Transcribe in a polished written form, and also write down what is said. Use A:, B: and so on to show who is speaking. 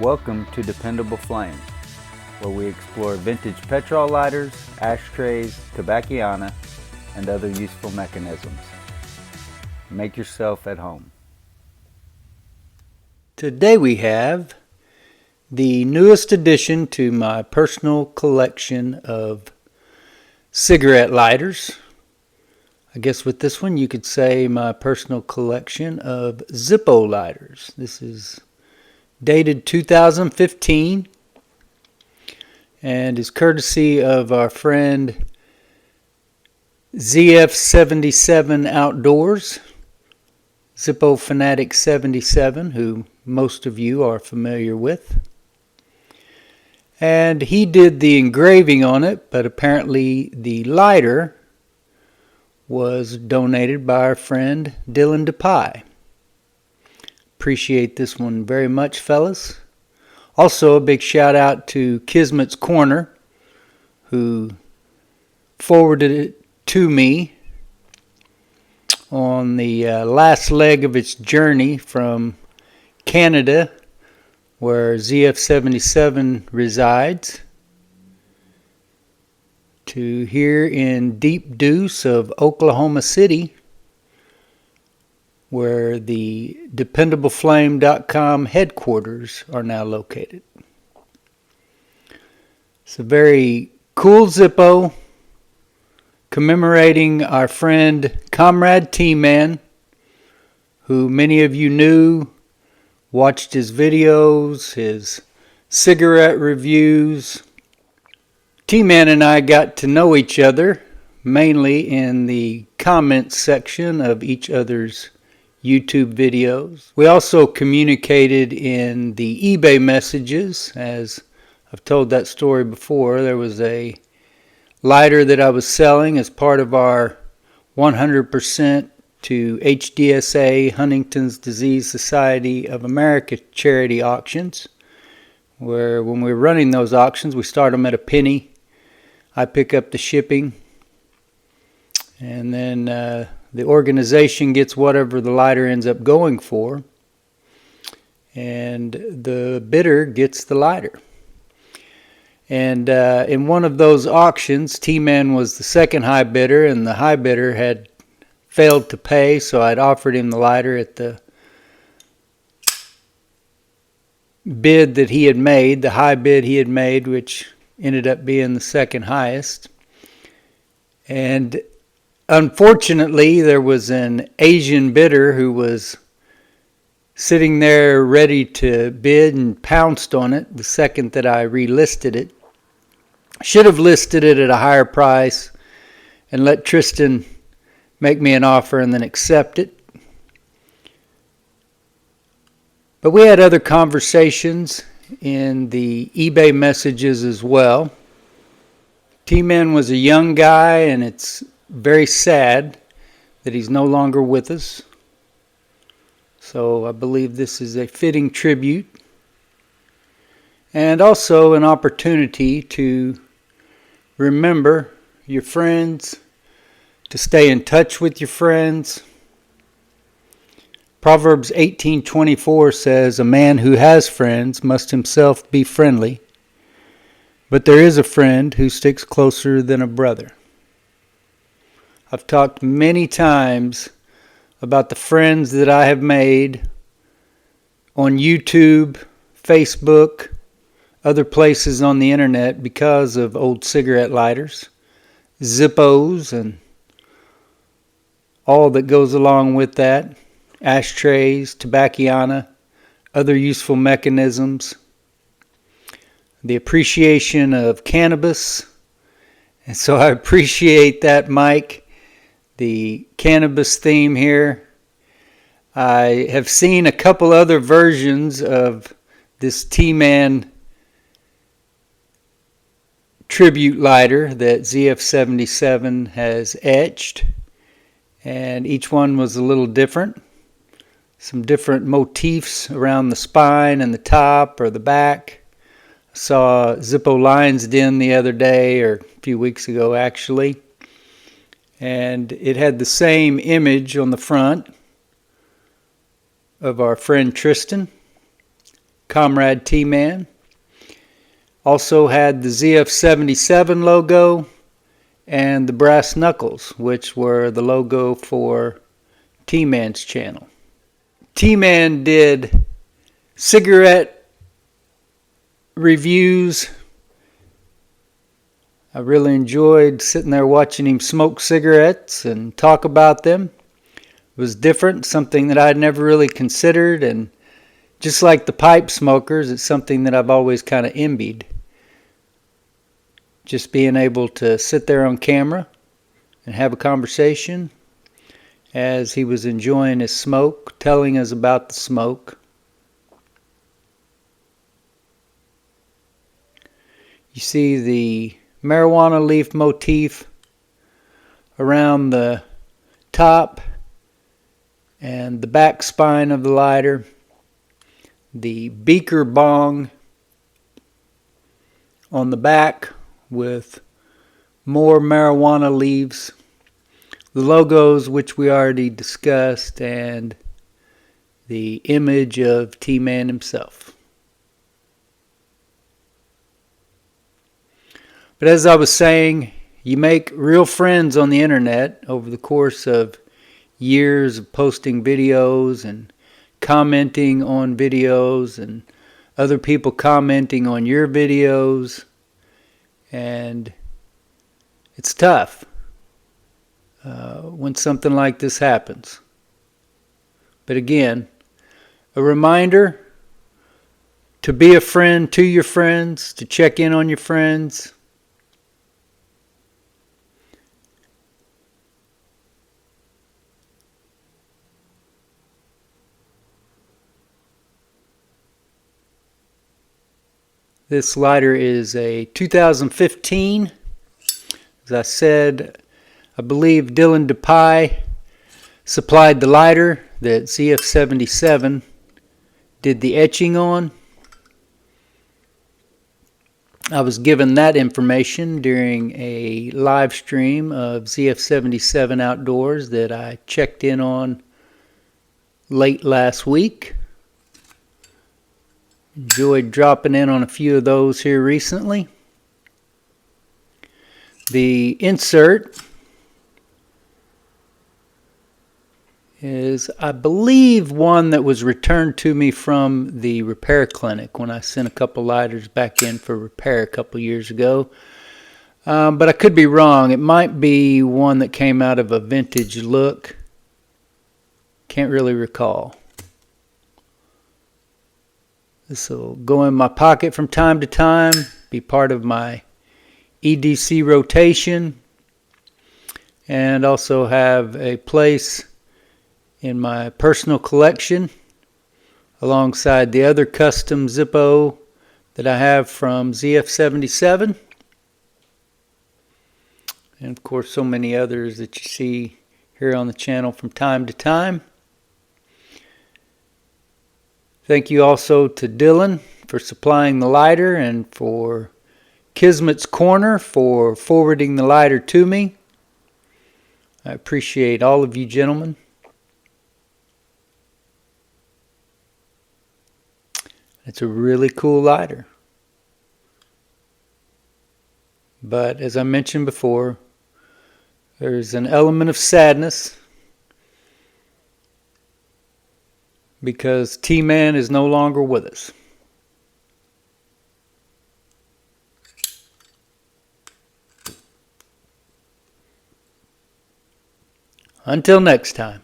A: Welcome to Dependable Flame, where we explore vintage petrol lighters, ashtrays, tobacconana, and other useful mechanisms. Make yourself at home. Today we have the newest addition to my personal collection of cigarette lighters. I guess with this one you could say my personal collection of Zippo lighters. This is dated 2015 and is courtesy of our friend ZF77 Outdoors, Zippo Fanatic 77, who most of you are familiar with. And he did the engraving on it, but apparently the lighter was donated by our friend Depuy. Appreciate this one very much, fellas. Also, a big shout out to Kismit's Corner, who forwarded it to me on the last leg of its journey from Canada, where ZF77 resides, to here in deep deuce of Oklahoma City, where the DependableFlame.com headquarters are now located. It's a very cool Zippo commemorating our friend Comrade T-Man, who many of you knew, watched his videos, his cigarette reviews. T-Man and I got to know each other mainly in the comments section of each other's YouTube videos. We also communicated in the eBay messages. As I've told that story before, there was a lighter that I was selling as part of our 100% to HDSA, Huntington's Disease Society of America charity auctions, where when we're running those auctions, we start them at a penny. I pick up the shipping, and then the organization gets whatever the lighter ends up going for, and the bidder gets the lighter. And in one of those auctions, T-Man was the second high bidder, and the high bidder had failed to pay, so I'd offered him the lighter at the bid that he had made, the high bid he had made, which ended up being the second highest. And unfortunately, there was an Asian bidder who was sitting there ready to bid and pounced on it the second that I relisted it. Should have listed it at a higher price and let Tristan make me an offer and then accept it. But we had other conversations in the eBay messages as well. T-Man was a young guy, and it's very sad that he's no longer with us. So I believe this is a fitting tribute, and also an opportunity to remember your friends, to stay in touch with your friends. Proverbs 18:24 says, "A man who has friends must himself be friendly, but there is a friend who sticks closer than a brother." I've talked many times about the friends that I have made on YouTube, Facebook, other places on the internet because of old cigarette lighters, Zippos, and all that goes along with that, ashtrays, tobacconana, other useful mechanisms, the appreciation of cannabis. And so I appreciate that, Mike, the cannabis theme here. I have seen a couple other versions of this T-Man tribute lighter that ZF77 has etched, and each one was a little different. Some different motifs around the spine and the top or the back. I saw Zippo Lion's Den the other day, or a few weeks ago actually, and it had the same image on the front of our friend Tristan, Comrade T-Man. Also had the ZF77 logo and the brass knuckles, which were the logo for T-Man's channel. T-Man did cigarette reviews. I really enjoyed sitting there watching him smoke cigarettes and talk about them. It was different, something that I'd never really considered, and just like the pipe smokers, it's something that I've always kind of envied. Just being able to sit there on camera and have a conversation as he was enjoying his smoke, telling us about the smoke. You see the marijuana leaf motif around the top and the back spine of the lighter. The beaker bong on the back with more marijuana leaves. The logos, which we already discussed, and the image of T-Man himself. But as I was saying, you make real friends on the internet over the course of years of posting videos and commenting on videos and other people commenting on your videos. And it's tough when something like this happens. But again, a reminder to be a friend to your friends, to check in on your friends. This lighter is a 2015. As I said, I believe Dylan Depuy supplied the lighter that ZF77 did the etching on. I was given that information during a live stream of ZF77 Outdoors that I checked in on late last week. Enjoyed dropping in on a few of those here recently. The insert is, I believe, one that was returned to me from the repair clinic when I sent a couple lighters back in for repair a couple years ago. But I could be wrong. It might be one that came out of a vintage look. Can't really recall. This will go in my pocket from time to time, be part of my EDC rotation, and also have a place in my personal collection alongside the other custom Zippo that I have from ZF77, and of course so many others that you see here on the channel from time to time. Thank you also to Dylan for supplying the lighter, and for Kismit's Corner for forwarding the lighter to me. I appreciate all of you gentlemen. It's a really cool lighter. But as I mentioned before, there's an element of sadness because T-Man is no longer with us. Until next time.